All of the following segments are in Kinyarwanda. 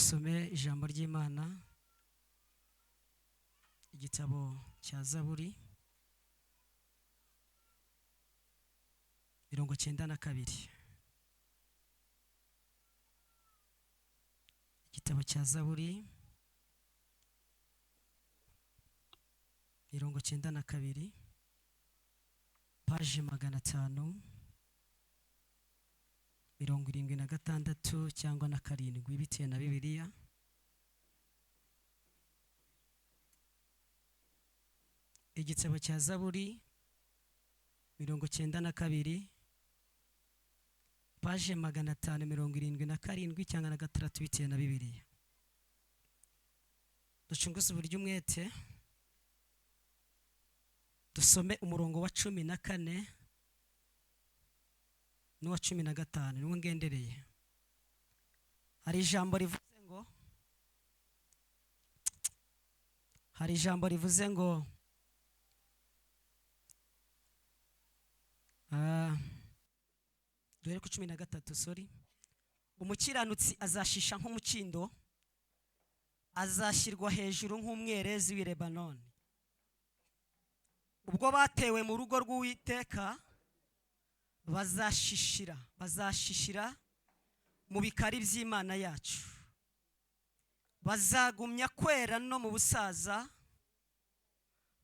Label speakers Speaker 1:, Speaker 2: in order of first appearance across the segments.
Speaker 1: dusome ijambo ry'Imana, igitabo cya Zaburi 92. Igitabo cya Zaburi 92, paje 576 cyangwa na 7 bitewe na Bibiliya. Igitabo cya Zaburi 92, paje 577 cyangwa na 6 bitewe na Bibiliya. Ducunguze uburyo umwete, dusome umurongo wa 14 n'uwa 15 niwo ngendereye. Hari ijambo rivuze ngo duhere ku 13, umukiranutsi azashisha nk'umukindo, azashyirwa hejuru nk'umwerezi w'i Lebanoni. Ubwo batewe mu rugo rw'Uwiteka bazashishira mu bikari by'Imana yacu, bazagumya kwera no mu busaza,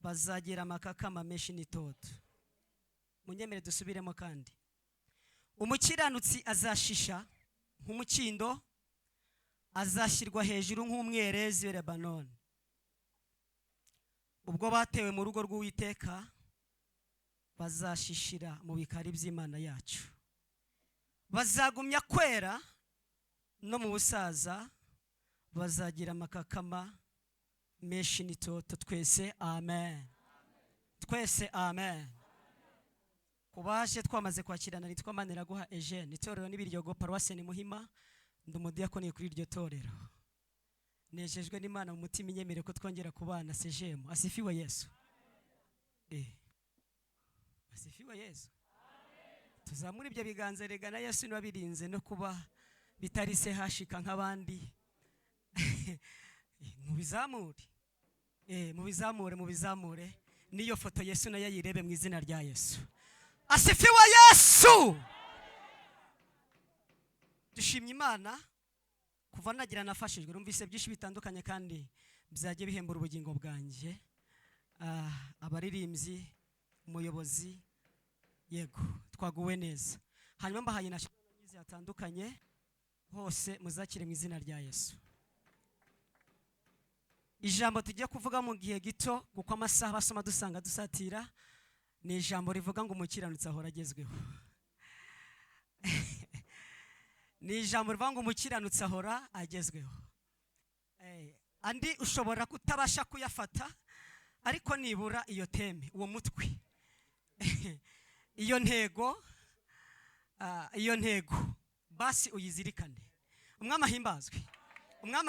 Speaker 1: bazagira amakakama menshi n'itoto. Munyemere dusubiremo kandi. Umukiranutsi azashisha nk'umukindo, azashyirwa hejuru nk'umwerezi w'i Lebanoni. Ubwo batewe mu rugo rw'Uwiteka bazashishira mu bikari by'Imana yacu, bazagumya kwera no mu busaza, bazagira amakakama menshi n'itoto. Twese amen. Twese amen. Kubaje twamaze kwakirana, nitwa Maniraguha Eugene, itorero n'Ibiryogo, Paruwase ni Muhima, ndumudiyakoni kuri iryo torero. Nejejwe n'Imana mu mutima, inyemere ko twongera kubana sejemu. Asifiwe Yesu. Asifiwe Yesu. Tuzamura ibyo biganza, rega na Yesu niwe birinze no kuba bitarise hashika nk'abandi. Mubizamure niyo foto Yesu nayo yirebe mu izina rya Yesu. Asifiwe Yesu. Dushimye Imana kuva nagira nafashijwe, numvise byinshi bitandukanye kandi byagiye bihembura ubugingo bwanjye. Abaririmbyi, umuyobozi, yego twaguwe neza. Hanyuma mbahaye na shizi atandukanye, hose muzakire mu izina rya Yesu. Ijambo tugiye kuvuga mu gihe gito kuko amasaha basoma dusanga dusatira, ni ijambo rivuga ngo umukiranutsi ahora agezweho. Ni ijambo rivuga ngo umukiranutsi ahora agezweho. Andi ushobora kutabasha kuyafata, ariko nibura iyo teme, uwo mutwe, iyo ntego basi uyizirikane. Umwami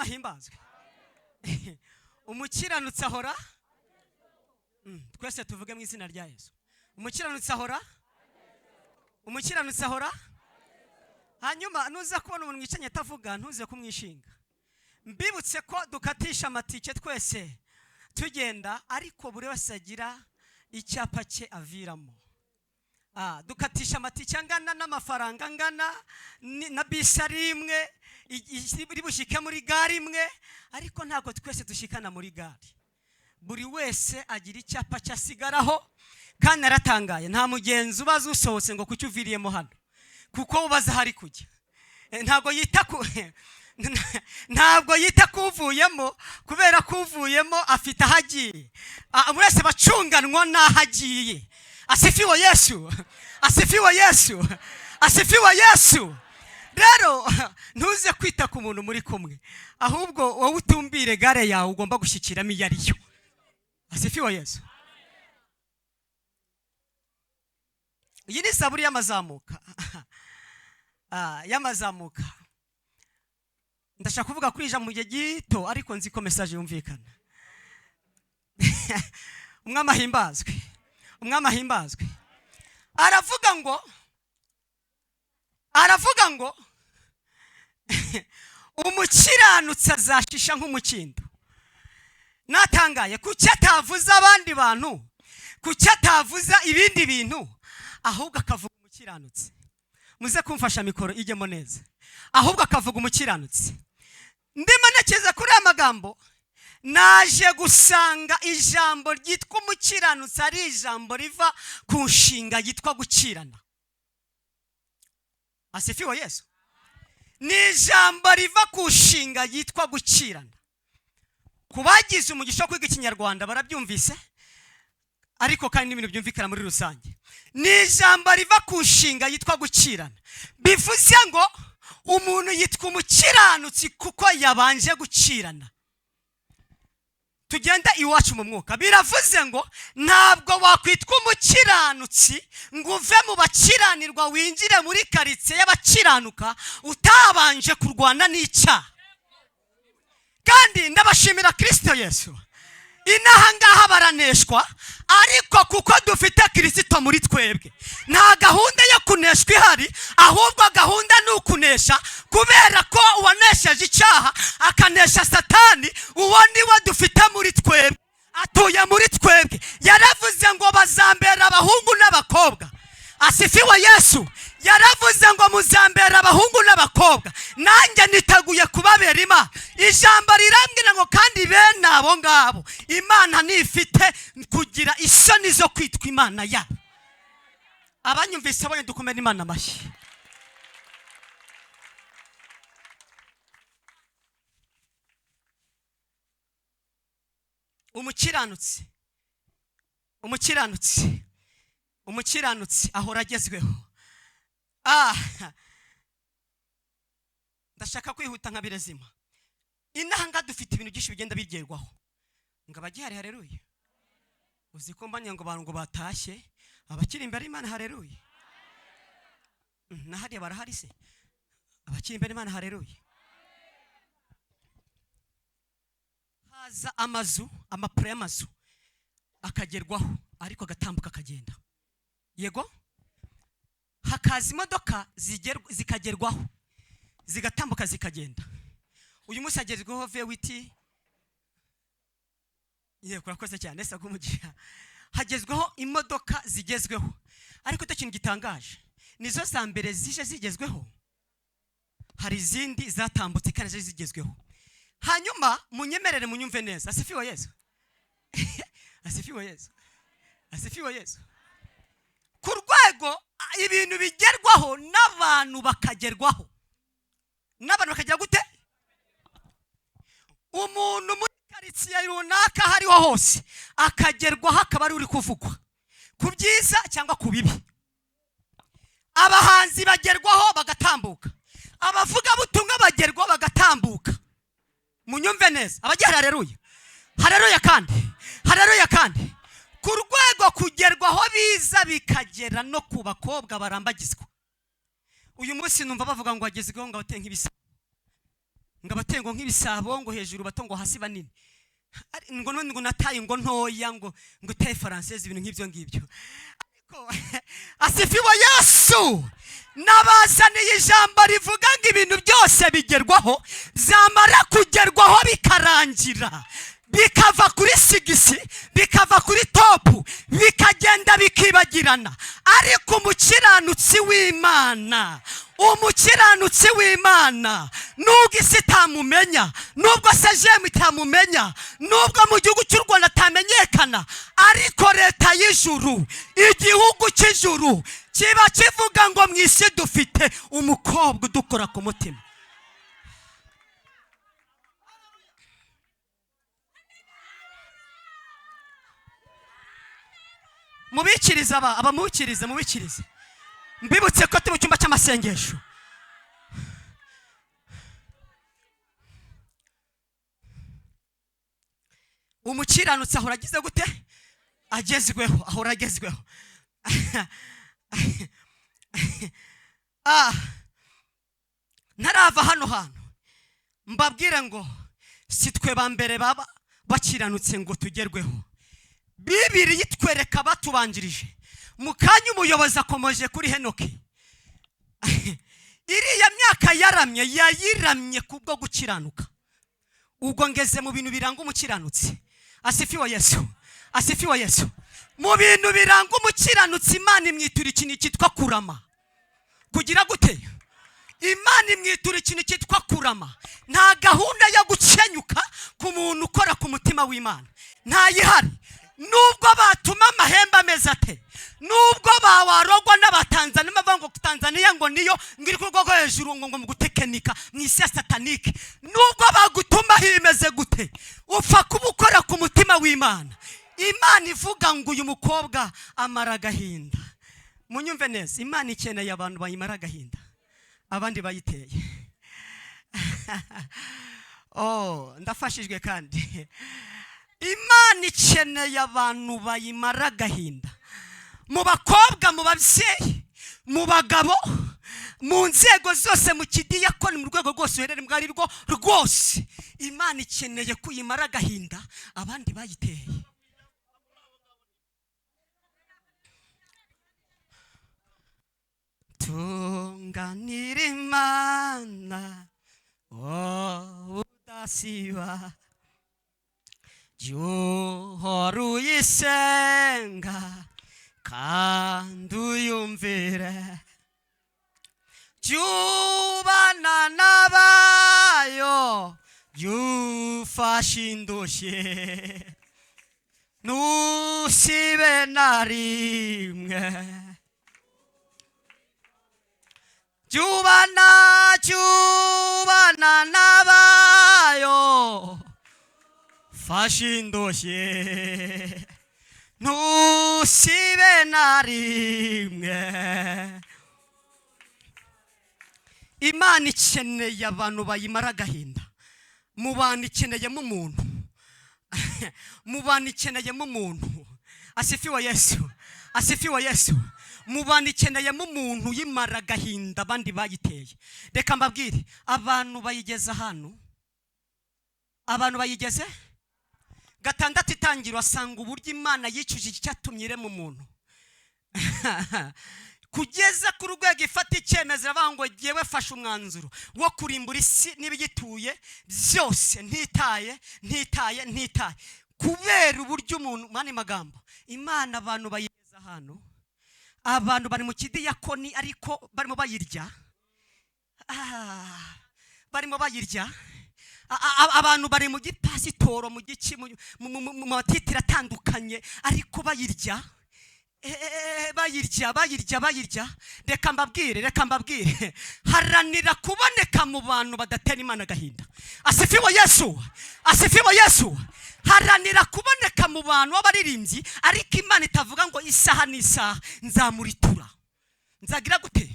Speaker 1: ahimbazwe. Umukiranutsi ahora, twese tuvuge mu izina rya Yesu. Umukiranutsi ahora. Hanyuma nuza kubona umuntu mwicanye atavuga, ntuze kumwishinga. Mbibutse ko dukatisha amatike twese tugenda, ariko buri wese agira icyapa cye aviramo. Dukatisha amatike angana n'amafaranga angana na bisi imwe iri bushike muri gare imwe, ariko ntabwo twese dushikana muri gare. Buri wese agira icyapa cyasigaraho, kandi naratangaye nta mugenzi ubaza usohotse ngo kuki uviriyemo hano, kuko ubaza hari kujya. Ntabwo yita kuvuyemo, kubera kuvuyemo afite ahagiye. Mwese bacunganwa n'ahagiye. Asifiwe Yesu. Asifiwe Yesu. Asifiwe Yesu. Rero ntuze kwita ku muntu muri kumwe, ahubwo wowe utumbire gare yawe ugomba gushyikiramo iyo ariyo. Asifiwe Yesu. Iyi ni Zaburi y'amazamuka. Ndashaka kuvuga kuri ijambo mu gihe gito, ariko nzi ko message yumvikana. Umwami ahimbazwe. Aravuga ngo umukiranutsi azashisha nk'umukindo. Natangaye kuki atavuza abandi bantu, kuki atavuza ibindi bintu, ahubwo akavuga umukiranutsi. Muze kumfasha mikoro ijyemo neza. Ahubwo akavuga umukiranutsi. Ndimo nakeza kuri amagambo, naje gusanga ijambo ryitwa umukiranutsi ari ijambo riva ku nshinga yitwa gukirana. Asifiwe Yesu. Ni ijambo riva ku nshinga yitwa gukirana. Kubagize umugisha wo kwiga Ikinyarwanda barabyumvise, ariko kandi n'ibintu byumvikana muri rusange. Ni ijambo riva ku nshinga yitwa gukirana. Bivuze ngo umuntu yitwa umukiranutsi kuko yabanje gukirana. Tugenda iwacu mu mwuka, biravuze ngo ntabwo wakwitwa umukiranutsi ngo uve mu bakiranirwa winjire muri karitsiye y'abakiranuka utabanje kurwana n'icyaha. Kandi ndabashimira Kristo Yesu, inaha ngaha baraneshwa, ariko kuko dufite Kristo muri twebwe nta gahunda yo kuneshwa ihari, ahubwo gahunda ni ukunesha, kubera ko uwanesheje icyaha akanesha Satani, uwo niwe dufite muri twebwe, atuye muri twebwe. Yaravuze ngo bazambera abahungu n'abakobwa. Asifiwe Yesu. Yaravuze ngo muzambera abahungu n'abakobwa, nanjye niteguye kubabera Imana. Ijambo rirambwira ngo kandi bene abo ngabo Imana nifite kugira isoni zo kwitwa Imana yabo. Abanyumvise abonye dukomera Imana amashyi. Umukiranutsi ahora agezweho. Ndashaka kwihuta nka birezima. Inanga dufite ibintu byinshi bigenda bigerwaho. Ngo abagihari haleluya. Uzi ko mbanye ngo abantu ngo batashye, abakiri imbere Imana haleluya. Nahari barahari se. Abakiri imbere Imana haleluya. Haza amazu, amapure y'amazu akagerwaho, ariko agatambuka akagenda. Yego? Hakaza imodoka zikagerwaho, zigatambuka zikagenda. Uyu munsi agezweho V8. Yego, kurakoze cyane ese kumugira. Hagezweho imodoka zigezweho, ariko cyo kintu gitangaje, nizo za mbere zije zigezweho, hari izindi zatambutse kandi zigezweho. Hanyuma munyemerere munyumve neza. Asifiwe Yesu. Asifiwe Yesu. Asifiwe Yesu. Ku rwego ibintu bigerwaho n'abantu bakagerwaho. N'abantu bakagira gute? Umuntu muri karitsiye runaka hariho hose akagerwaho, akaba ari uri kuvugwa ku byiza cyangwa ku bibi. Abahanzi bagerwaho bagatambuka, abavuga butumwa bagerwaho bagatambuka. Munyumve neza. Abagihari haleluya. Haleluya kandi. Haleluya kandi. Ku rwego kugerwaho biza bikagera no ku bakobwa barambagizwa. Uyu munsi numva bavuga ngo agezweho ngo abateye nk'ibisabo, ngo abateye ngo nk'ibisabo, ngo hejuru bato ngo hasi banini, ngo nataye ngo ntoya, ngo taye française, ibintu nk'ibyo ngibyo. Ariko asifiwe Yesu. Nabazaniye ijambo rivuga ngo ibintu byose bigerwaho, zamara kugerwaho bikarangira, bikava kuri sigisi, bikava kuri topu, bikagenda bikibagirana. Ariko umukiranutsi w'Imana, nubwo isi itamumenya, nubwo sejemu itamumenya, nubwo mu gihugu cy'u Rwanda atamenyekana, ariko leta y'ijuru, igihugu cy'ijuru kiba kivuga ngo mu isi dufite umukobwa udukora ku mutima. Mubikiriza abamukirize, mubikirize. Mbibutse ko turi mu cyumba cy'amasengesho. Umukiranutsi ahora agize gute? Agezweho, ahora agezweho. Ntarava hano hantu mbabwire ngo si twe ba mbere baba bakiranutse ngo tugerweho. Bibiri yitwereka batubanjirije. Mu kanya umuyobozi akomeje kuri Henoki. iriya myaka yaramye yayiramye kubwo gukiranuka. Ubwo ngeze mu bintu biranga umukiranutsi. Asifiwe Yesu, asifiwe Yesu. Mu bintu biranga umukiranutsi Imana imwitura ikintu cyitwa kurama. Kugira gute? Imana imwitura ikintu cyitwa kurama. Nta gahunda yo gucenyuka ku muntu ukora ku mutima w'Imana, ntayihari. Nubwo batuma amahembe ameze ate, nubwo bawarogwa n'abatanzania bavuga ngo Tanzania ngo niyo ngiri ku rwego hejuru ngo mu gutekenika mu isi ya satanike, nubwo bagutuma himeze gute, upfa kuba ukora ku mutima w'Imana. Imana ivuga ngo uyu mukobwa amara agahinda. Munyumve neza, Imana ikeneye abantu bayimara agahinda, abandi bayiteye. Ndafashijwe kandi. Imana ikeneye abantu bayimara agahinda, mu bakobwa, mu babyeyi, mu bagabo, mu nzego zose, mu kidiyakoni, mu rwego rwose uherere mu bwari rwo rwose. Imana ikeneye kuyimara agahinda, abandi bayiteye. Tunganira Imana udasiba, Jyuhora uyisenga kandi uyumvire, jyubana n'abayo, jyufashe indushyi, ntusibe na rimwe. Jyubana n'abayo, fashe indushyi, ntusibe na rimwe. Imana ikeneye abantu bayimara agahinda. Mu bantu ikeneyemo umuntu. Mu bantu ikeneyemo umuntu. Asifiwe Yesu, asifiwe Yesu. Mu bantu ikeneyemo umuntu yimara agahinda, abandi bayiteye. Reka mbabwire, abantu bayigeze hano, abantu bayigeze gatandatu itangira, asanga uburyo Imana yicuje icyatumye irema umuntu. Kugeza ku rwego ifata icyemezo avuga ngo yewe fashe umwanzuro wo kurimbura isi n'ibiyituye byose, ntitaye. Kubera uburyo umuntu, mani magambo, Imana abantu bayigeza hano, abantu bari mu kidiyakoni ariko barimo bayirya. Barimo bayirya. Abantu bari mu gipasitoro, mu giki, mu matitira atandukanye ariko bayirya. Bayirya. Reka mbabwire, haranira kuboneka mu bantu badatera Imana agahinda. Asifiwe Yesu, asifiwe Yesu. Haranira kuboneka mu bantu b'abaririmbyi ariko Imana itavuga ngo isaha n'isaha nzamuritura, nzagira gute.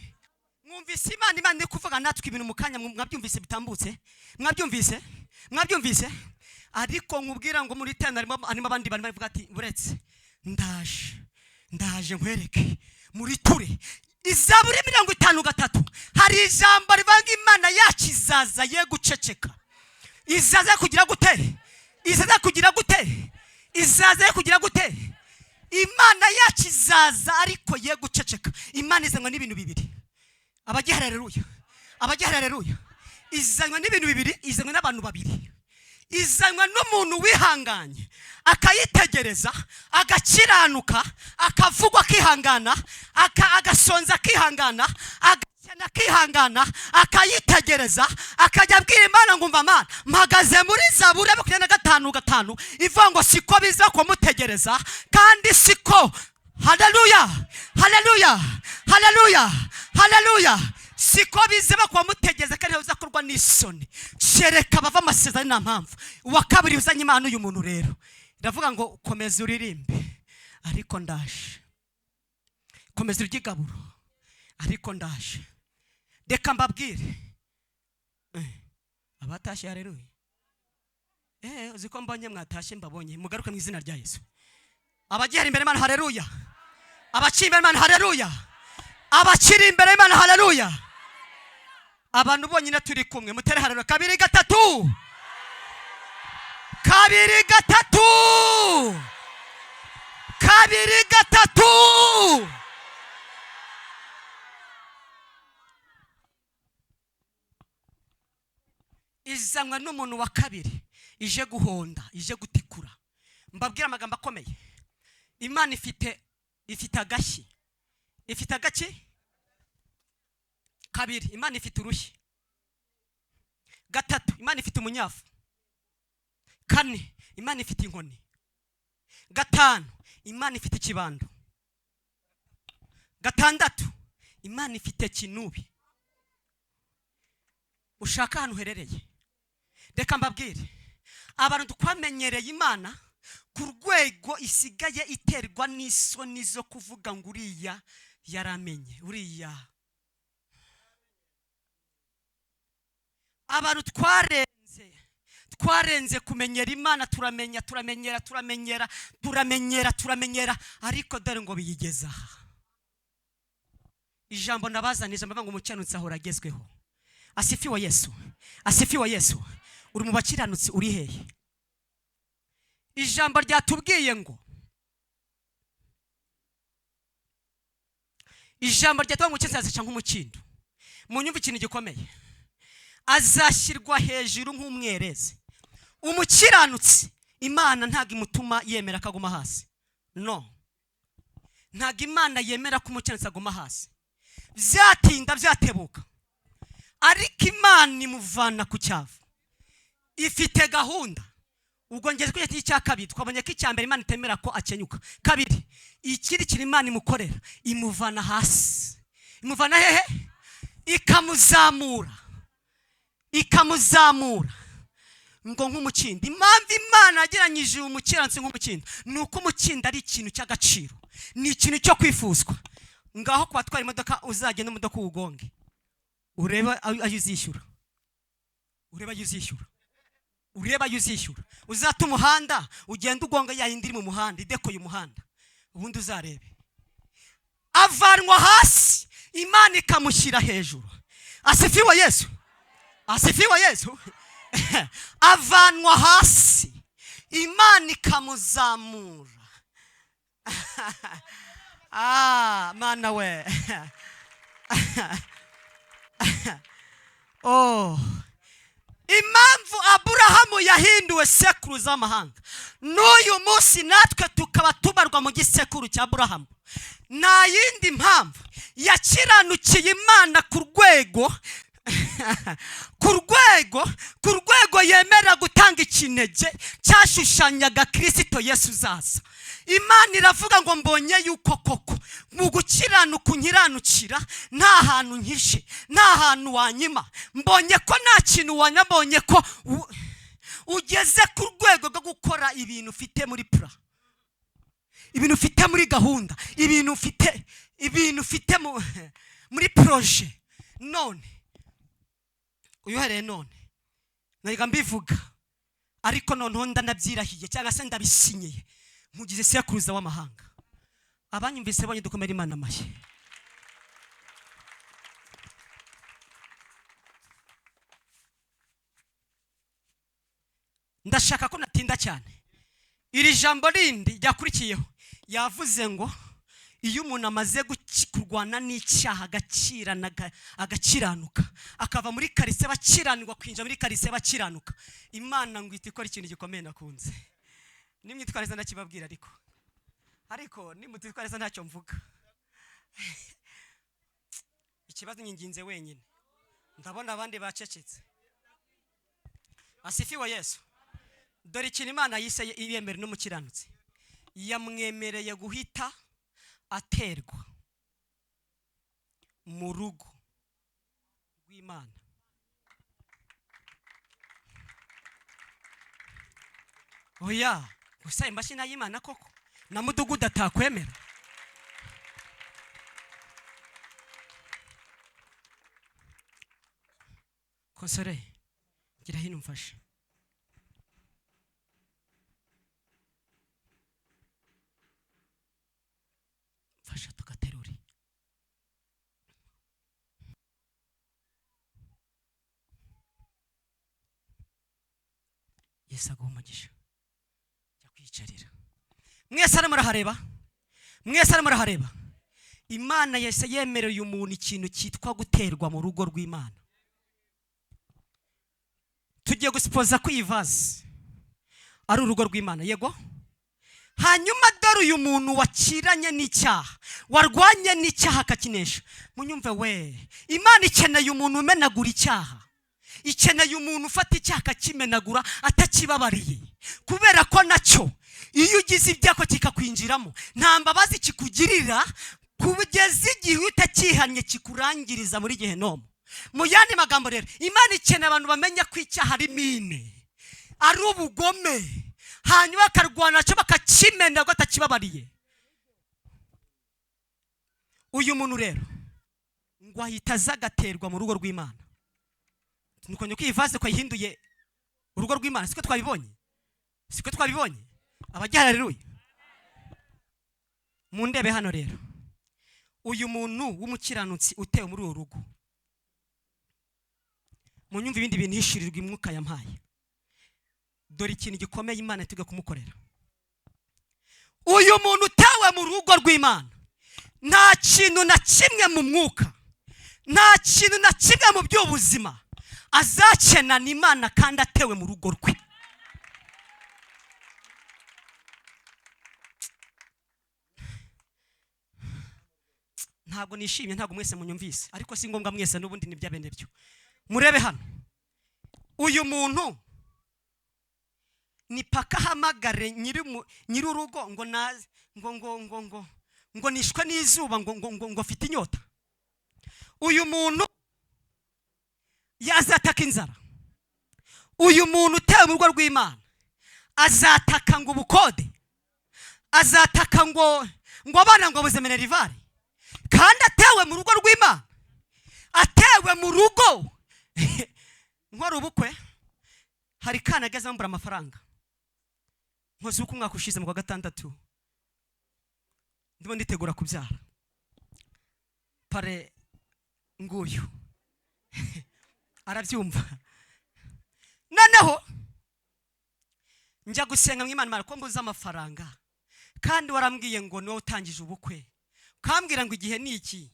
Speaker 1: Mwumvise Imana iri kuvuga natwe ibintu mu kanya, mwabyumvise bitambutse, mwabyumvise. Ariko nkubwira ngo muri tena harimo abandi bantu bavuga ati buretse ndaje nkwereke muri ture. Izaburi 53 hari ijambo rivanga Imana yacu izaza ye guceceka. Izaza kugira gute? Imana yacu izaza ariko ye guceceka. Imana izanwa n'ibintu bibiri. Haleluya. Izanwa n'ibintu bibiri, izanwa n'abantu babiri. Izanwa n'umuntu wihanganye, akayitegereza, agakiranuka, akavugwa akihangana, agasonza akihangana, agakena akihangana, akayitegereza, akajya abwira Imana ngo umva Mana, mpagaze muri Zaburi 55:5 ivuga ngo siko biza kumutegereza kandi siko. Haleluya. Siko bizeba kwa mutegeze kandi uzakorwa n'isoni. Shereka bava amasezerano nta mpamvu. Uwa kabiri uzanye Imana uyu muntu rero. Iravuga ngo komeza uririmbe ariko ndaje. Komeza urigaburo ariko ndaje. Reka mbabwire. Abatashye haleluya. Uziko mbonye mwatashye mbabonye, mugaruke mu izina rya Yesu. Abagihari imbere Imana haleluya. Abakiri imbere Imana haleluya. Abakiri imbere Imana haleluya. Abantu bonyine turi kumwe mutere haleluya. 2 3. 2 3. izanwa n'umuntu wa kabiri ije guhonda, ije gutikura. Mbabwira amagambo akomeye. Imana ifite agashyi. Ifite agaki? Kabiri, Imana ifite urushyi. Gatatu, Imana ifite umunyafu. Kane, Imana ifite inkoni. Gatanu, Imana ifite ikibando. Gatandatu, Imana ifite kinubi. Ushaka ahantu herereye? Reka mbabwire, abantu twamenyereye Imana ku rwego isigaye iterwa n'isoni zo kuvuga ngo uriya yaramenye, uriya. Abantu twarenze kumenyera Imana, turamenyera, ariko dore ngo biyigeza aha. Ijambo nabazanije mbavuga ngo umukiranutsi ahora agezweho. Asifiwe Yesu, asifiwe Yesu. Uri mu bakiranutsi uri hehe? Ijambo ryatubwiye ngo, ijambo ryatubwiye ngo umukiranutsi azaca nk'umukindo. Mu nyumva ikintu gikomeye, azashyirwa hejuru nk'umwerezi. Umukiranutsi Imana ntago imutuma yemera akaguma hasi. No, ntago Imana yemera ko umukiranutsi aguma hasi. Byatinda byatebuka, ariko Imana imuvana ku cyavu. Ifite gahunda. Ubwo ngeze kuri icya kabiri, twabonye ko icya mbere Imana itemera ko akenyuka. Kabiri, ikindi kintu Imana imukorera, imuvana hasi. Imuvana hehe? Ikamuzamura ngo nk'umukindo. Impamvu Imana yageranyije umukiranutsi nk'umukindo, nuko umukindo ari ikintu cy'agaciro, ni ikintu cyo kwifuzwa. Ngaho kwatwara imodoka, uzagenda imodoka uwugonge, ureba ayo uzishyura. Uzata umuhanda ugenda ugonga yayindi iri mu muhanda, idekoye umuhanda, ubundi uzarebe. Avanwa hasi, Imana ikamushyira hejuru. Asifiwe Yesu, asifiwe Yesu. Avanwa hasi, Imana ikamuzamura. Mana we. Impamvu Aburahamu yahinduwe sekuru z'amahanga, n'uyu munsi natwe tukaba tubarwa mu gisekuru cya Aburahamu, nta yindi mpamvu. Yakiranukiye Imana ku rwego yemera gutanga ikinege cyashushanyaga Kristo Yesu uzaza. Imana iravuga ngo mbonye yuko koko mu gukiranuka unkiranukira, nta hantu nkishe, nta hantu wanyima. Mbonye ko nta kintu wanyabonye, ko ugeze ku rwego rwo gukora ibintu ufite muri plan, ibintu ufite muri gahunda, ibintu ufite muri projet. None uyuhereye none nariga mbivuga, ariko noneho ndanabyirahiye cyangwa se ndabisinyiye nkugize sekuruza w'amahanga. Abanyumvise bonye dukomera Imana amashyi. Ndashaka ko natinda cyane. Iri jambo rindi ryakurikiyeho yavuze ngo iyo umuntu amaze kurwana n'icyaha agakiranuka, akava muri karise bakiranirwa kwinjira muri karise bakiranuka, Imana ngo itikora ikintu gikomeye nakunze. Nimwitwariza ndakibabwira, ariko nimutitwariza ntacyo mvuga. Ikibazo nyinginze wenyine, ndabona abandi bacecetse. Asifiwe Yesu. Dore ikintu Imana yise yemera n'umukiranutsi, yamwemereye guhita aterwa mu rugo rw'Imana. Oya, gusa imashini y'Imana koko na mudugudu atakwemera. Konsore, gira hino mfashe. Fasha tugateruri. Yesu aguha umugisha. Jya kwicarira. Mwese arimo arahareba. Imana yese yemereye umuntu ikintu cyitwa guterwa mu rugo rw'Imana. tugiye gusipoza ko iyi vaze ari urugo rw'Imana, yego. Hanyuma dore uyu muntu wakiranye n'icyaha, warwanye n'icyaha akakinesha. Munyumve we, Imana ikeneye umuntu umenagura icyaha, ikeneye umuntu ufata icyaha akakimenagura atakibabariye, kubera ko nacyo iyo ugize ibyako kikakwinjiramo nta mbabazi kikugirira, kugeza igihe utakihanye kikurangiriza muri Gehinomu. Mu yandi magambo rero, Imana ikeneye abantu bamenya ko icyaha ari mine, ari ubugome, hanyuma bakarwana cyo bakakimena ngo atakibabariye. Uyu muntu rero ngo ahita azagaterwa mu rugo rw'Imana. Nuko nyuko iyi vaze ko yihinduye urugo rw'Imana. Siko twabibonye, siko twabibonye abajya haleluya. Mu ndebe hano rero, uyu muntu w'umukiranutsi utewe muri uru rugo, munyumva ibindi bintu hishirirwa imwuka yampaye. Dore ikintu gikomeye Imana tuga kumukorera. Uyu muntu utewe mu rugo rw'Imana, nta kintu na kimwe mu mwuka, nta kintu na kimwe mu by'ubuzima azakenana Imana kandi atewe mu rugo rwe. Ntabwo nishimye, ntabwo mwese munyumvise, ariko si ngombwa mwese n'ubundi ni byabene byo. Murebe hano, uyu muntu ni paka hamagare nyirurugo ngo naze ngo nishwe n'izuba ngo afite inyota. Uyu muntu yazataka inzara. Uyu muntu utewe mu rugo rw'Imana azataka ngo ubukode, azataka ngo abana ngo buze minerivare, kandi atewe mu rugo rw'Imana, atewe mu rugo. Nkora ubukwe, hari kana ageze ambura amafaranga, nkoze uko umwaka ushize mu kwa gatandatu ndimo nditegura kubyara, pare nguyu arabyumva. Noneho njya gusenga mu Imana ko mbuze amafaranga, kandi warambwiye ngo niwe utangije ubukwe, kambwira ngo igihe ni iki.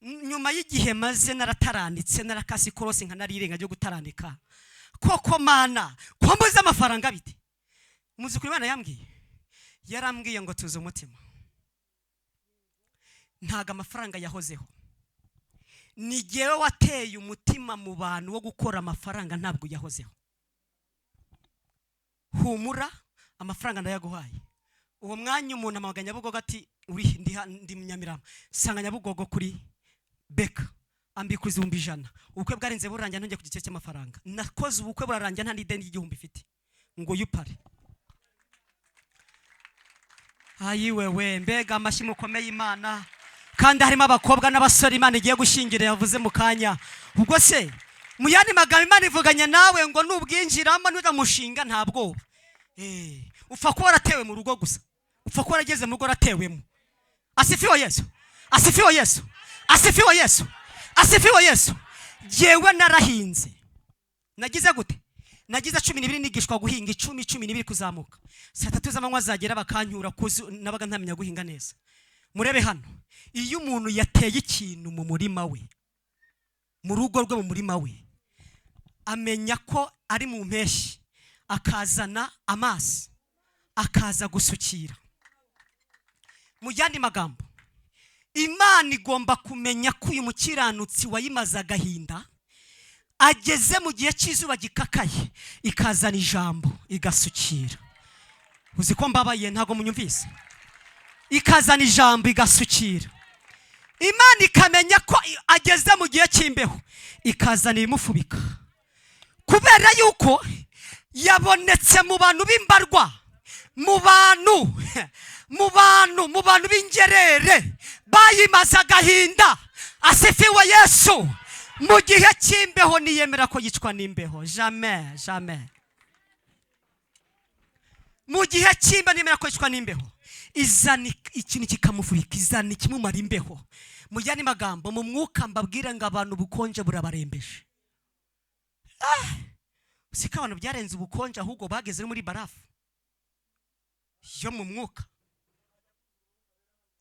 Speaker 1: Nyuma y'igihe maze narataranitse, narakasi korose nka narirenga ryo gutaranika, koko Mana ko mbuze amafaranga bite? Muzi kuri Imana yarambwiye ngo tuze umutima. Ntaga amafaranga yahozeho, ni jyewe wateye umutima mu bantu wo gukora amafaranga, ntabwo yahozeho. Humura, amafaranga ndayaguhaye. Uwo mwanya umuntu amaganya Nyabugogo ati uri ndi Nyamirama, sanga Nyabugogo kuri Beka ambikuza 100. Ubukwe bwarenze burangira ntonge ku gice cy'amafaranga. Nakoze ubukwe burarangira nta n'ideni y'igihumbi ifite ngo yupare. Ayiwewe, mbega amashyi mukomeye Imana. Kandi harimo abakobwa n'abasore Imana igiye gushingira yavuze mu kanya. Ubwo se mu yandi magambo Imana ivuganye nawe ngo nubwinjiramo n'ugamushinga nta bwoba. Upfa ko waratewe mu rugo gusa, upfa ko warageze mu rugo ratewemo. Asifiwe Yesu, asifiwe Yesu, asifiwe Yesu, asifiwe Yesu. Jewe narahinze, nagize gute? Nagize 12 nigishwa guhinga, 10 kuzamuka. Saa 3 z'amanywa zagera bakanyura kuzu nabaga ntamenya guhinga neza. Murebe hano, iyo umuntu yateye ikintu mu murima we, mu rugo rwe mu murima we, amenya ko ari mu mpeshyi, akazana amazi, akaza gusukira. Mu yandi magambo, Imana igomba kumenya ko uyu mukiranutsi wayimaza agahinda ageze mu gihe cy'izuba gikakaye, ikazana ijambo igasukira. Uzi ko mbabaye ntago munyumvise? Ikazana ijambo igasukira. Imana ikamenya ko ageze mu gihe cy'imbeho, ikazana imufubika, kubera yuko yabonetse mu bantu b'imbarwa, mu bantu b'ingerere bayimaza agahinda. Asifiwe Yesu. Mu gihe cy'imbeho niyemera ko yicwa n'imbeho, jamais jamais. Mu gihe cy'imbeho niyemera ko yicwa n'imbeho, izana ikintu kikamufurika, izana ikimumara imbeho. Mu yandi magambo, mu mwuka mbabwira ngo abantu ubukonje burabarembeje. Usika abantu byarenze ubukonje, ahubwo bageze muri barafu yo mu mwuka.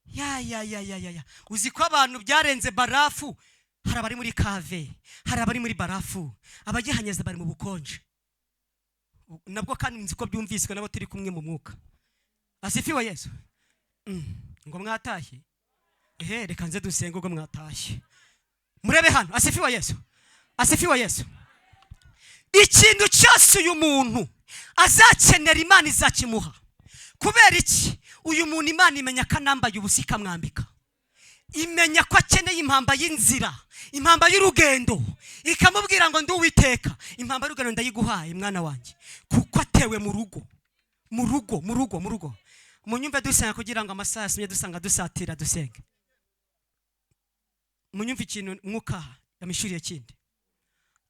Speaker 1: Ya. Uzi ko abantu byarenze barafu, hari abari muri kave, hari abari muri barafu, abagihanyeza bari mu bukonje. nabwo kandi nzi ko byumviswe nabo turi kumwe mu mwuka. Asifiwe Yesu. Ngo mwatashye, reka nze dusenge ubwo mwatashye. Murebe hano, asifiwe Yesu. Asifiwe Yesu. Ikintu cyose uyu muntu azakenera Imana izakimuha. Kubera iki? Uyu muntu Imana imenya kanambaye ubusa ikamwambika. Imenya ko akeneye impamba y'inzira, impamba y'urugendo, ikamubwira ngo ndi Uwiteka, impamba y'urugendo ndayiguhaye mwana wanjye, kuko atewe mu rugo. Munyumve dusenga kugira ngo amasaha yasumye dusanga dusatira dusenge. Munyumve ikintu mwuka yamishuriye kindi.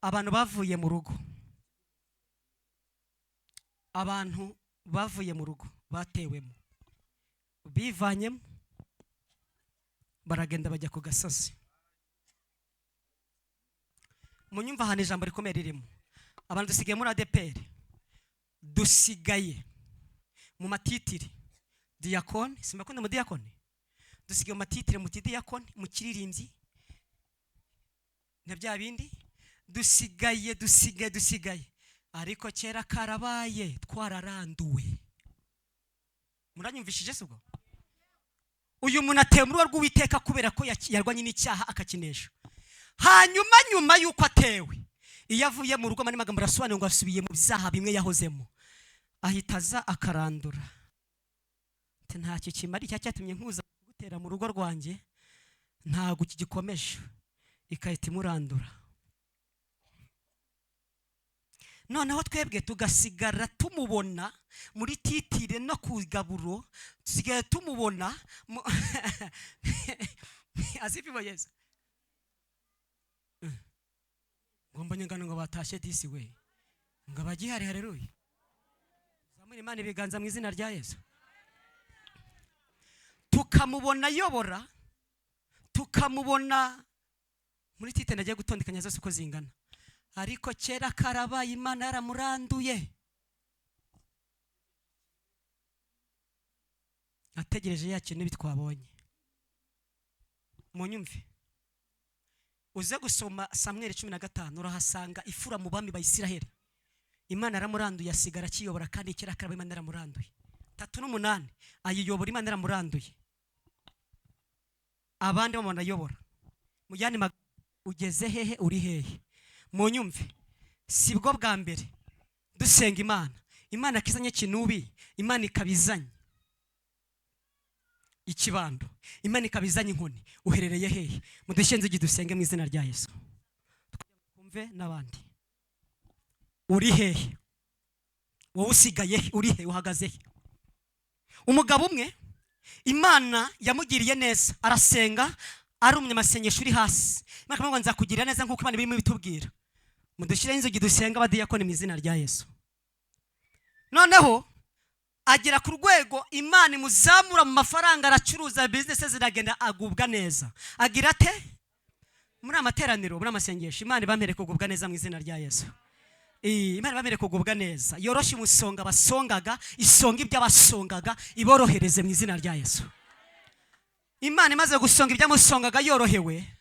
Speaker 1: Abantu bavuye mu rugo. Abantu bavuye mu rugo batewemo. Bivanyemo baragenda bajya ku gasozi. Munyumva hano ijambo rikomeye ririmo. Abantu dusigaye muri ADPR. Dusigaye mu matitiri. Diakoni, simbakunda mu diakoni. Dusigaye mu matitiri mu diakoni, mu kiririmbyi. Na bya bindi dusigaye. Ariko kera karabaye twararanduwe. Muranyumvishije se ubwo? Uyu muntu atewe mu rugo rw'Uwiteka kubera ko yarwanye n'icyaha akakinesha. Hanyuma nyuma yuko atewe, iyo avuye mu rugo mani magambo rasobanura ngo asubiye mu byaha bimwe yahozemo, ahita aza akarandura. Ntacyo kimari cyatumye nkuza gutera mu rugo rwanjye, ntago kigikomeje, ikahita imurandura. Noneho twebwe tugasigara tumubona muri titire no kugaburo, tusigaye tumubona asifiwe Yesu. Ngomba nyangano ngo batashye disi we, ngo abagihari haleluya. Zamuri Imana ibiganza mu izina rya Yesu. Tukamubona yobora, tukamubona muri titire nagiye gutondekanya zose uko zingana. Ariko kera karabaye Imana yaramuranduye. Ategereje ya kintu bitwabonye. Munyumve. Uze gusoma Samuel 15 urahasanga ifura mu bami ba Isiraheli. Imana yaramuranduye asigara kiyobora kandi kera karabaye Imana yaramuranduye. 3:8 ayiyobora Imana yaramuranduye. Abandi bamona yobora. Mujyane ugeze hehe uri hehe? Munyumve, sibwo bwa mbere dusenga Imana kizanye kinubi, Imana ikabizanye ikibando, Imana ikabizanye inkoni. Uherereye hehe? Mudushenze dusenge mu izina rya Yesu. Twumve nabandi. Uri hehe? Wowe usigaye uri hehe? Uhagaze he? Umugabo umwe Imana yamugiriye neza, arasenga ari umunyamasengesho uri hasi. Imana kamwe nza kugira neza nkuko Imana birimo bitubwira. Mudushyire inzogi dusenga abadiyakoni mu izina rya Yesu. Noneho agera ku rwego Imana imuzamura mu mafaranga, aracuruza, business ziragenda agubwa neza. Agira ate? Muri amateraniro, muri amasengesho, Imana ibamere kugubwa neza mu izina rya Yesu. Imana ibamere kugubwa neza. Yoroshe umusonga basongaga, isonga iby'abasongaga iborohereze mu izina rya Yesu. Imana imaze gusonga ibyamusongaga yorohewe.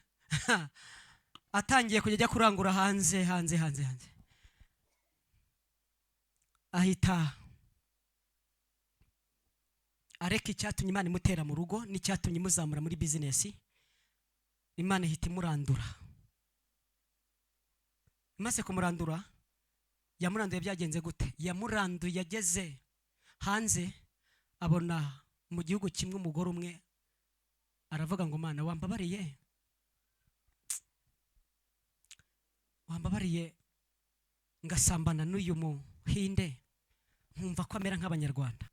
Speaker 1: Atangiye kujya kurangura hanze. Ahita areka icyatumye Imana imutera mu rugo n'icyatumye imuzamura muri business. Imana ihita imurandura. Imaze kumurandura, yamuranduye byagenze gute? Yamuranduye yageze hanze, abona mu gihugu kimwe umugore umwe aravuga ngo Mana wambabariye ngasambana n'uyu muhinde, nkumva ko amera nk'abanyarwanda.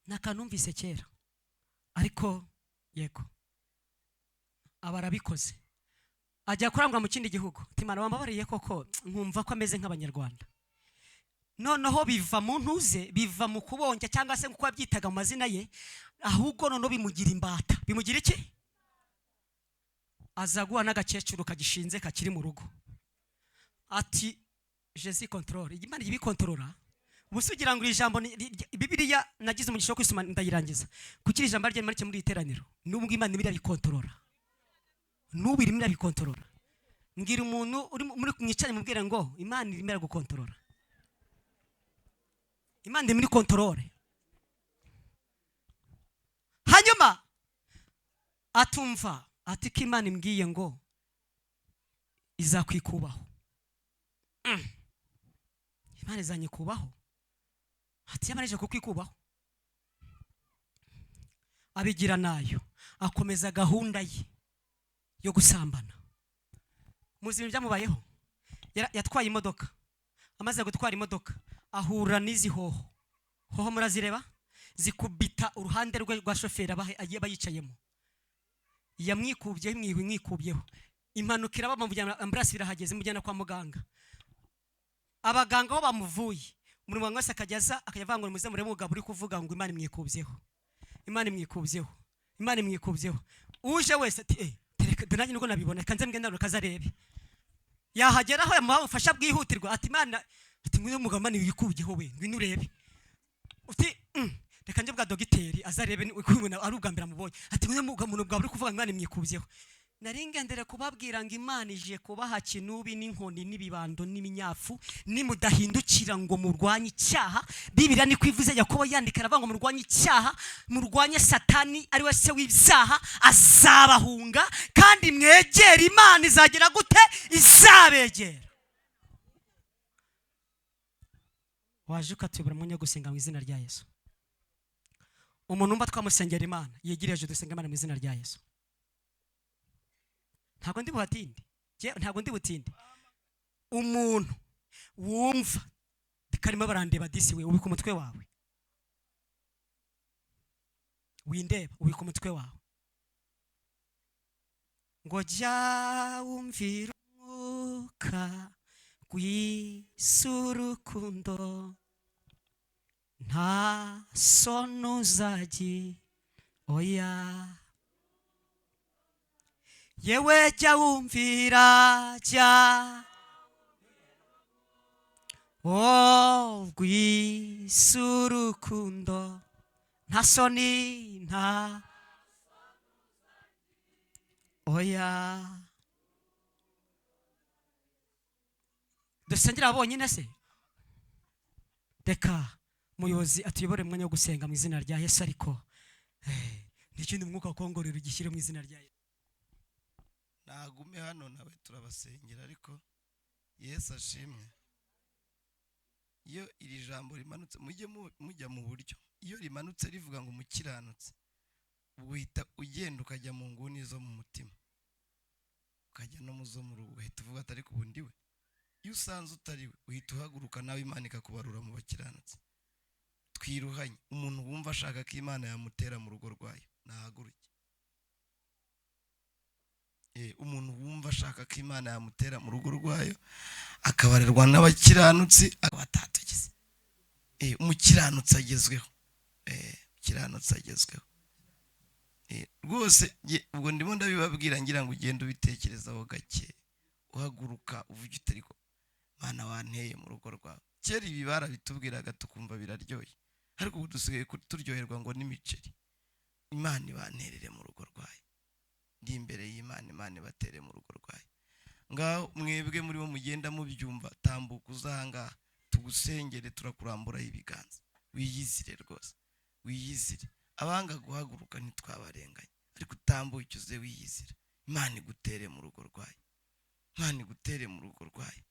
Speaker 1: Nakanumvise kera, ariko yego abarabikoze. Ajya kurangwa mu kindi gihugu, Imana wambabariye koko nkumva ko ameze nk'abanyarwanda. Noneho biva mu ntuze, biva mu kubonja cyangwa se nkuko yabyitaga mu mazina ye, ahubwo noneho bimugira imbata. Bimugira iki? Azaguha n'agakecuru kagishinze kakiri mu rugo. Ati Jésus contrôle. Imana ibikontorora. Ubusugira ngo ijambo Bibiliya nagize umugisha wo kwisoma ndayirangiza. Kukiri ijambo rye muri iteraniro. Nubwo Imana ibira bikontorora. Nubu irimo irabikontorora. mbwira umuntu uri muri kumwicanye mubwire ngo Imana irimo gukontorora. Imana iri muri kontorore. Hanyuma atumva ati ko Imana imbwiye ngo izakwikubaho. Imana izanyikubaho. Ati yamarije kukwikubaho. Abigira nayo akomeza gahunda ye yo gusambana. Muzi ibintu byamubayeho. Yatwaye imodoka. Amaze gutwara imodoka ahura n'izi hoho. Hoho murazireba? Zikubita uruhande rwa shoferi agiye bayicayemo. Yamwikubyeho imwikubyeho. Impanukira bamujyana ambulance irahageze mujyana kwa muganga. Abaganga bo bamuvuye. Muri mwango wese akajyaza akayavangura muze murebe umugabo uri kuvuga ngo Imana imwikubyeho. Imana imwikubyeho. Imana imwikubyeho. Uje wese ati tereka nanjye nuko nabibona kanze mbwe ndaro kazarebe. Yahageraho yamuha ufasha bwihutirwa ati Imana ati ngwino mugabo Imana yikubyeho we ngwino urebe. Uti reka nje bwa dogiteri azarebe ukubona ari ubwambira mubonye. Ati ngwino mugabo umuntu bwa uri kuvuga Imana imwikubyeho. Naringendere kubabwira ngo Imana ije kubaha kinubi n'inkoni n'ibibando n'iminyafu nimudahindukira ngo murwanye icyaha. Bibiliya ni kwivuze Yakobo yandika aravuga ngo murwanye icyaha, murwanye Satani ari we se w'ibyaha azabahunga kandi mwegera Imana izagira gute? Izabegera. Waje ukatuyobora mu nyo gusenga mu izina rya Yesu. Umuntu umba twamusengera Imana yegireje dusenga Imana mu izina rya Yesu. Ntabwo ndi buhatinde. Ntabwo ndi butinde. Umuntu wumva bikarimo barandeba disi we ubika umutwe wawe. Windeba ubika umutwe wawe. Ngo jya wumvira umwuka gwisurukundo nta sono uzagi oya. Yewe jya wumvira jya gwisurukundo nta soni nta oya. Dusengera abonyine se? Reka muyobozi atuyobore mu mwanya wo gusenga mu izina rya Yesu. Ariko n'ikindi mwuka kongorera igishyire mu izina rya Yesu.
Speaker 2: Nagume hano nawe turabasengera ariko Yesu ashimwe. Iyo iri jambo rimanutse mujya mu buryo. Iyo rimanutse rivuga ngo umukiranutse uhita ugenda ukajya mu nguni zo mu mutima ukajya no muzo mu rugo uhita uvuga atari ku bundi we. Iyo usanze utari we uhita uhaguruka nawe Imana ikakubarura mu bakiranutse. Twiruhanye umuntu wumva ashaka ko Imana yamutera mu rugo rwayo nahaguruke. Umuntu wumva ashaka ko Imana yamutera mu rugo rwayo akabarerwa n'abakiranutsi abatatugize. Umukiranutsi agezweho. Umukiranutsi agezweho. Rwose ubwo ndimo ndabibabwira ngira ngo ugende ubitekerezaho gake. Uhaguruka uvuge utari ko Mana wanteye mu rugo rwawe. Kera ibi barabitubwiraga tukumva biraryoye. Ariko ubu dusigaye turyoherwa ngo n'imiceri. Imana ibanterere mu rugo rwayo. Ndi imbere y'Imana, Imana batere mu rugo rwayo. Ngaho mwebwe muri bo mugenda mubyumva tambuka uzanga tugusengere turakurambura ibiganza. Wiyizire rwose. Wiyizire. Abanga guhaguruka ntitwabarenganya. Ariko utambuke uze wiyizire. Imana igutere mu rugo rwayo. Imana igutere mu rugo rwayo.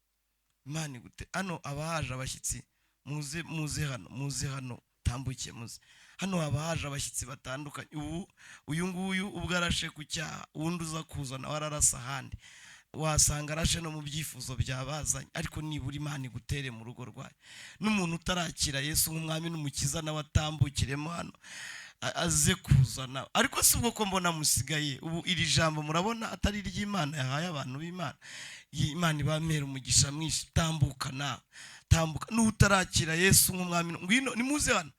Speaker 2: Imana igute hano abahaje abashyitsi muze hano tambuke muze. Hano abahaje abashyitsi batandukanye. Uyu nguyu ubwo arashe ku cyaha undi uza kuzana wararasa handi. Wasanga arashe no mu byifuzo byabazanye ariko nibura Imana igutere mu rugo rwayo. N'umuntu utarakira Yesu nk'umwami n'umukiza nawe atambukiremo hano aze kuzana. Ariko si ubwo ko mbona musigaye ubu iri jambo murabona atari ry'Imana yahaye abantu b'Imana. Imana ibamera umugisha mwinshi. Tambuka nawe tambuka n'utarakira Yesu nk'umwami ngwino nimuze hano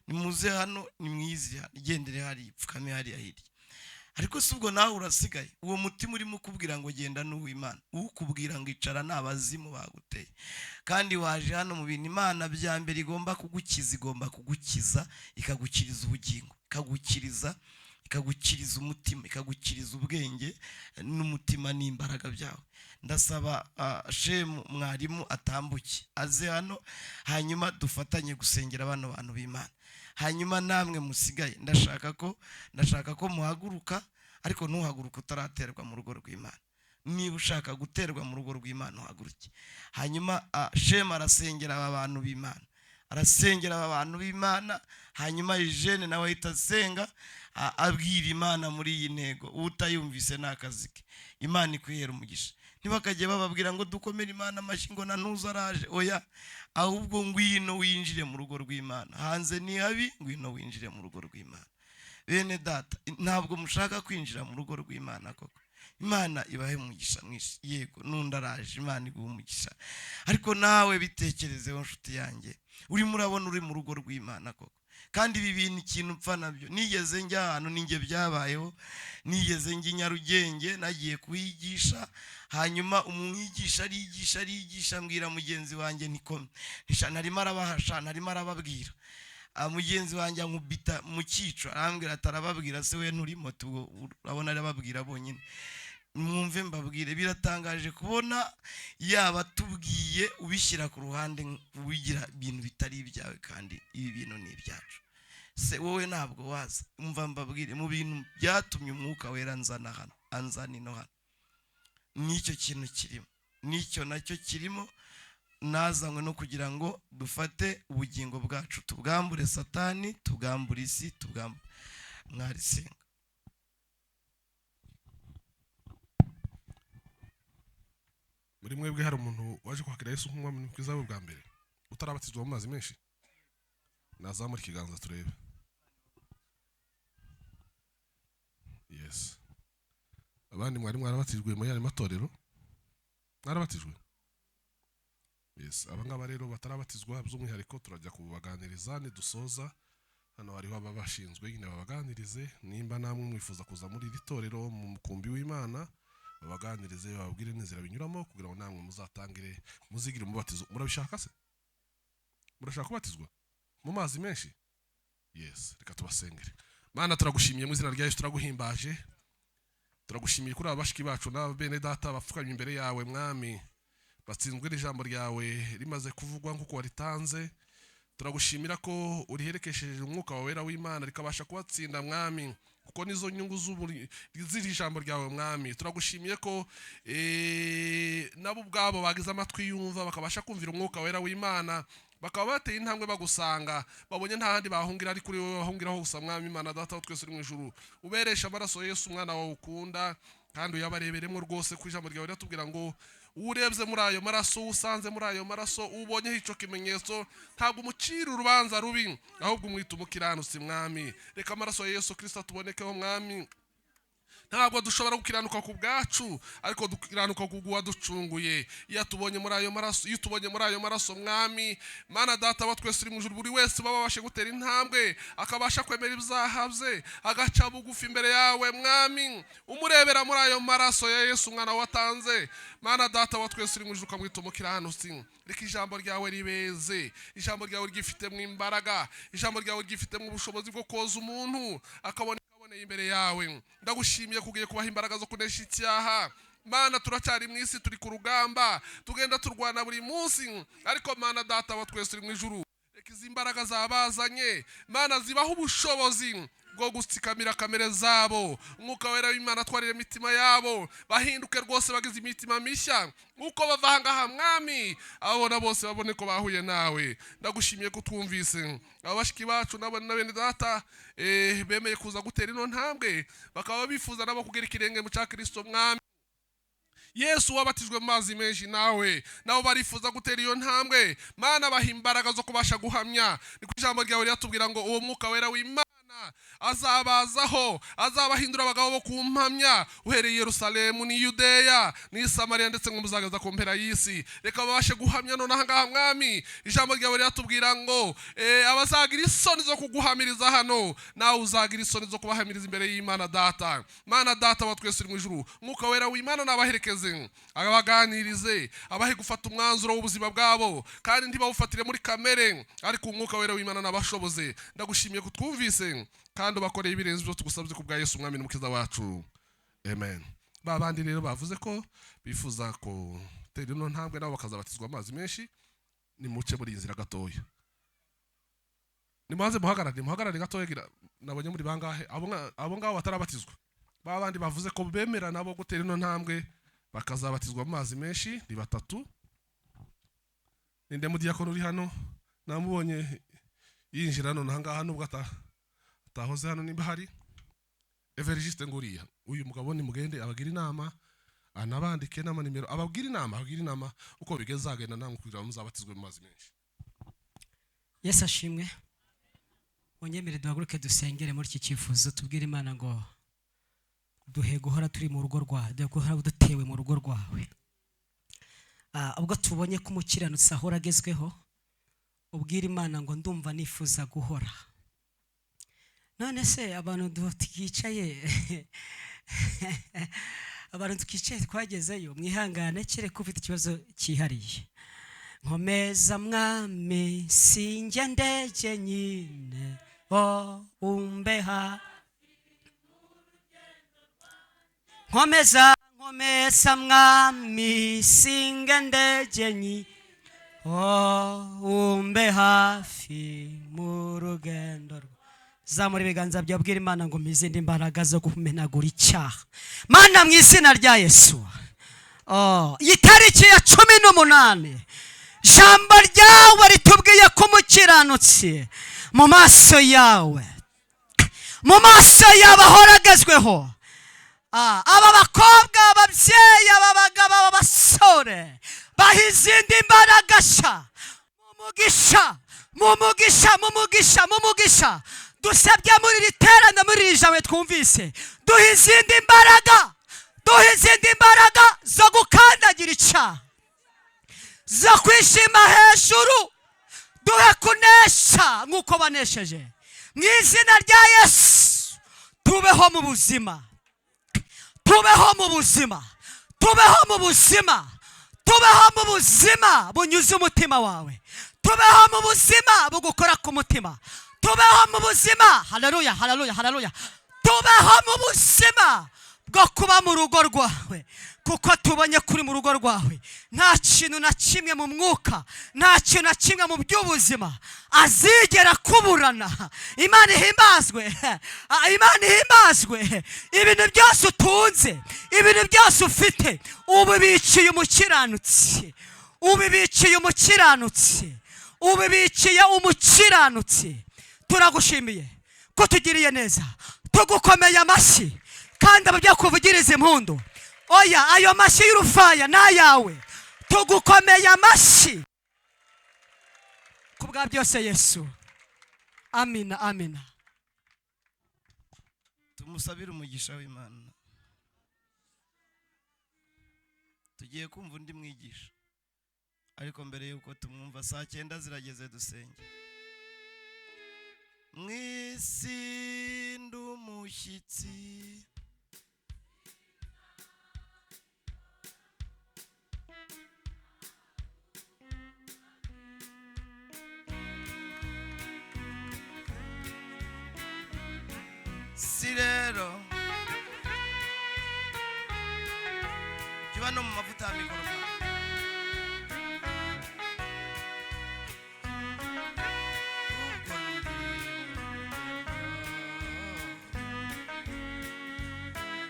Speaker 2: nimuze hano nimwizi igendere hari pfukame hari ahirya. Ariko si ubwo nawe urasigaye uwo mutima urimo kubwira ngo genda n'uw'Imana ukubwira ngo icara n'abazimu baguteye. Kandi waje hano mu bintu Imana bya mbere igomba kugukiza ikagukiriza ubugingo ikagukiriza ikagukiriza umutima, ikagukiriza ubwenge n'umutima n'imbaraga byawe. Ndasaba shemu mwarimu atambuke aze hano, hanyuma dufatanye gusengera bano bantu b'Imana. Hanyuma namwe musigaye ndashaka ko muhaguruka, ariko ntuhaguruka utaraterwa mu rugo rw'Imana. Niba ushaka guterwa mu rugo rw'Imana uhaguruke. Hanyuma shemu arasengera aba bantu b'Imana, arasengera aba bantu b'Imana. Hanyuma Eugene nawe ahita asenga abwira Imana muri iyi ntego. Utayumvise n'akazi ke. Imana ikwihera umugisha. Ntibakajye bababwira ngo dukomere Imana amashyi ngo na ntuzaraje. Oya, ahubwo ngwino winjire mu rugo rw'Imana. Hanze ni habi, ngwino winjire mu rugo rw'Imana. Bene data, ntabwo mushaka kwinjira mu rugo rw'Imana koko? Imana ibahe umugisha mwinshi. Yego, nundaraje Imana iguha umugisha. Ariko nawe bitekerezeho nshuti yanjye. Urimo urabona uri mu rugo rw'Imana koko? Kandi ibi bintu ikintu mpfa nabyo, nigeze njya ahantu ninjye byabayeho, nigeze njya Nyarugenge nagiye kuhigisha. Hanyuma umwigisha arigisha mbwira mugenzi wanjye narimo arabahasha, narimo arababwira. Mugenzi wanjye ankubita mu cyico, arambwira atarababwira se we nturi moto, urabona arababwira bonyine. Mwumve mbabwire, biratangaje kubona yaba tubwiye ubishyira ku ruhande ubigira ibintu bitari ibyawe, kandi ibi bintu ni ibyacu. Se wowe ntabwo waza. Umva mbabwire, mu bintu byatumye umwuka wera anzana ino hano, nicyo kintu kirimo, nicyo nacyo kirimo. Nazanywe no kugira ngo dufate ubugingo bwacu tubwambure Satani, tubwambure isi, tubwambure. Mwarisenga.
Speaker 3: Muri mwebwe hari umuntu waje kwakira Yesu nk'umwami mwiza we bwa mbere utarabatizwa mu mazi menshi? Nazamura ikiganza turebe. Yes. Abandi mwari mwarabatijwe mu yandi matorero? Mwarabatijwe? Yes. Abangaba rero batarabatizwa by'umwihariko turajya kubaganiriza ni dusoza. Hano hariho ababashinzwe nyine babaganirize. Nimba namwe mwifuza kuza muri iri torero mu mukumbi w'Imana, babaganirize bababwire n'inzira binyuramo kugira ngo namwe muzatangire muzigire umubatizo. Murabishaka se? Murashaka kubatizwa mu mazi menshi? Yes, reka tubasengere. Mana, turagushimiye mu izina rya Yesu, turaguhimbaje, turagushimiye kuri abashiki bacu na bene data bapfukamye imbere yawe mwami, batsinzwe n'ijambo ryawe rimaze kuvugwa nk'uko waritanze. Turagushimira ko uriherekesheje umwuka wawe wera w'Imana rikabasha kubatsinda mwami, kuko nizo nyungu z'iri jambo ryawe mwami. Turagushimiye ko nabo ubwabo bagize amatwi yumva bakabasha kumvira umwuka wera w'Imana, bakaba bateye intambwe bagusanga, babonye nta handi bahungira ari kuri wowe bahungiraho gusa mwami. Imana data twese uri mu ijuru, uberesha amaraso Yesu umwana wawe ukunda, kandi uyabareberemo rwose ku ijambo ryawe riratubwira ngo urebye muri ayo maraso, usanze muri ayo maraso, ubonyeho icyo kimenyetso, ntabwo umucira urubanza rubi, ahubwo umwita umukiranutsi mwami. Reka amaraso ya Yesu Kristo tubonekeho mwami. Ntabwo dushobora gukiranuka ku bwacu, ariko dukiranuka ku waducunguye. Iyo tubonye muri ayo maraso mwami, Mana data wa twese uri mu ijuru, buri wese babashe gutera intambwe akabasha kwemera ibyaha bye, agaca bugufi imbere yawe mwami, umurebera muri ayo maraso ya Yesu umwana watanze. Mana data wa twese uri mu ijuru, ukamwita umukiranutsi. Reka ijambo ryawe ribeze, ijambo ryawe ryifitemo imbaraga, ijambo ryawe ryifitemo ubushobozi bwo koza umuntu akabona imbere yawe. Ndagushimiye kugiye kubaha imbaraga zo kunesha icyaha. Mana, turacyari mu isi, turi ku rugamba, tugenda turwana buri munsi, ariko Mana data wa twese uri mu ijuru, reka izi imbaraga zabazanye Mana zibaho ubushobozi bwo gutsikamira kamere zabo. Umwuka wera w'Imana atwarire imitima yabo, bahinduke rwose bagize imitima mishya, uko bava ngaha mwami, abona bose babone ko bahuye nawe. Ndagushimiye ko twumvise abashiki bacu na bene data bemeye kuza gutera ino ntambwe, bakaba bifuza nabo kugera ikirenge mu cya Kristo mwami Yesu wabatijwe mu mazi menshi, nawe nabo barifuza gutera iyo ntambwe. Mana, baha imbaraga zo kubasha guhamya. Ni ku ijambo ryawe riratubwira ngo uwo mwuka wera w'Imana azabazaho, azabahindura abagabo bo kumpamya, uhereye Yerusalemu ni Yudeya ni Samariya ndetse ngo muzagaza ku mpera y'isi. Reka babashe guhamya none aha ngaha mwami. Ijambo ryawe riratubwira ngo abazagira isoni zo kuguhamiriza hano, nawe uzagira isoni zo kubahamiriza imbere y'Imana data. Mana data wa twese uri mu ijuru, umwuka wera w'Imana nabaherekeze, abaganirize, abahe gufata umwanzuro w'ubuzima bwabo, kandi ntibawufatire muri kamere, ariko umwuka wera w'Imana nabashoboze. Ndagushimiye ko twumvise, kandi ubakoreye ibirenze ibyo tugusabye ku bwa Yesu umwami n'umukiza wacu amen. Babandi rero bavuze ko bifuza ko tera ino ntambwe nabo bakazabatizwa amazi menshi, ni muce muri inzira gatoya, nimuze muhagarare gatoya. Nabonye muri bangahe abo ngabo batarabatizwa, babandi bavuze ko bemera nabo gutera ino ntambwe bakazabatizwa amazi menshi, ni batatu. Ninde mu diakono uri hano namubonye yinjira hano nangaha nubwo atahoze hano, nimba hari Evariste nguriya, uyu mugabo ni mugende abagira inama, anabandike n'amanimero, abagira inama uko bigezagenda namwe kugira ngo muzabatizwe mu mazi menshi.
Speaker 1: Yesu ashimwe. Onyemere duhaguruke dusengere muri iki cyifuzo, tubwire Imana ngo duhe guhora turi mu rugo rwawe, duhe guhora dutewe mu rugo rwawe. Ubwo tubonye ko umukiranutsi ahora agezweho, ubwire Imana ngo ndumva nifuza guhora. None se abantu tukicaye twagezeyo, mwihangane kereka ufite ikibazo cyihariye. Nkomeza mwami sinjye ndege nyine, umbeha. Nkomeza mwami sinjye ndege nyine, umbe hafi mu rugendo. Zamura ibiganza byawe, bwira Imana ngo mizindi imbaraga zo gumenagura icyaha. Mana mu izina rya Yesu, itariki ya 18 ijambo ryawe ritubwiye ko umukiranutsi mu maso yawe ahora agezweho. Aba bakobwa, ababyeyi, aba bagabo, aba basore baha izindi imbaraga sha mu mugisha dusabye muri iri terana, muri iri jambo twumvise, duha izindi imbaraga zo gukandagira icyaha, zo kwishima hejuru, duhe kunesha nk'uko banesheje mu izina rya Yesu. Tubeho mu buzima bunyuze umutima wawe, tubeho mu buzima bugukora ku mutima, tubeho mu buzima, haleluya, tubeho mu buzima bwo kuba mu rugo rwawe, kuko tubonye kuri mu rugo rwawe nta kintu na kimwe mu mwuka, nta kintu na kimwe mu by'ubuzima azigera kuburana. Imana ihimbazwe. Ibintu byose utunze, ibintu byose ufite, ubibiciye umukiranutsi. Turagushimiye ko tugiriye neza, tugukomeye amashyi, kandi ababyo kuvugiriza impundu. Oya, ayo mashyi y'urufaya n'ayawe, tugukomeye amashyi kubwa byose Yesu. Amina.
Speaker 2: Tumusabire umugisha w'Imana. Tugiye kumva undi mwigisha, ariko mbere yuko tumwumva, saa 9 zirageze, dusenge. Mwisi ndumushyitsi, si rero kiba no mu mavuta ya mikorofone.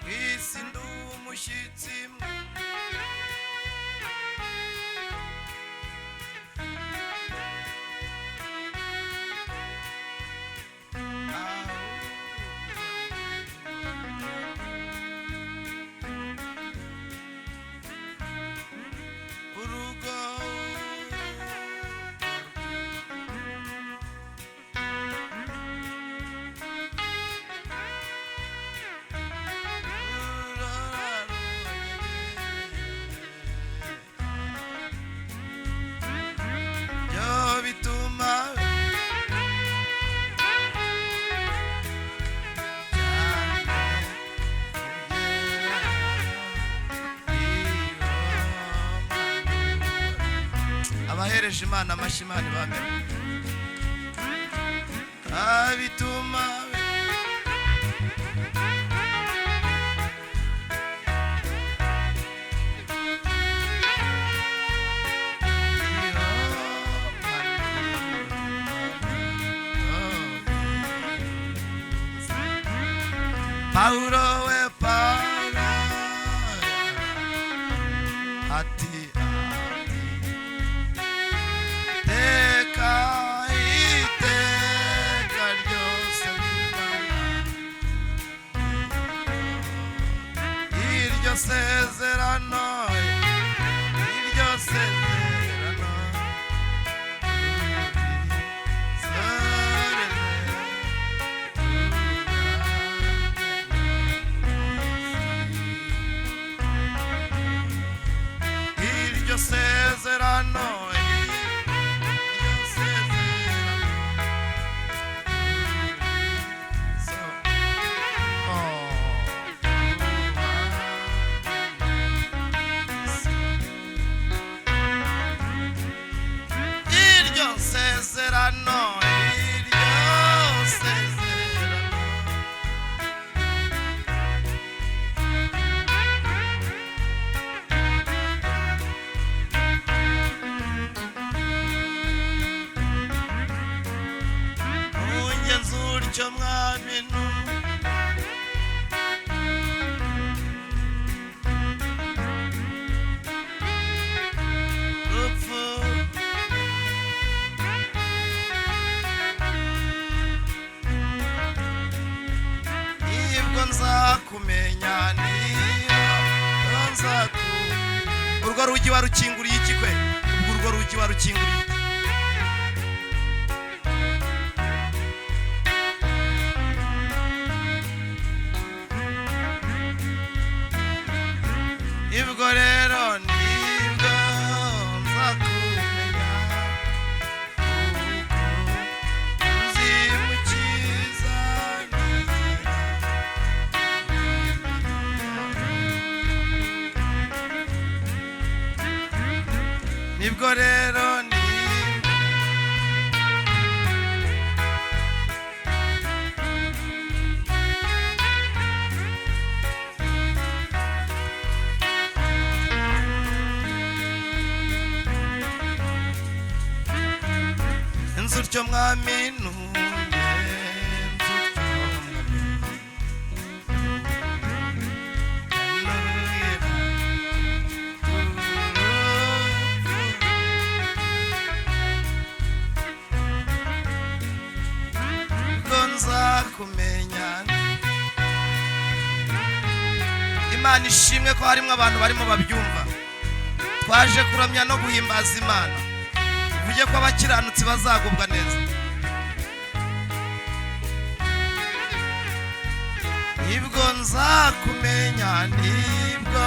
Speaker 2: Mwisi ndumushyitsi, abahereje Imana amashyi, Imana ibamere. Abituma Paulo we Paulo ati teka iteka ryose iryo sezerano iryo sezerano urwo rugi warukinguriye iki kwe urwo rugi warukinguriye ibwo rero nibwo nzakumenya uzimukiza nibwo rero nzutyo mwami kumenya Imana ishimwe ko harimo abantu barimo babyumva twaje kuramya no guhimbaza Imana uvuge ko abakiranutsi bazagubwa neza nibwo nzakumenya nibwo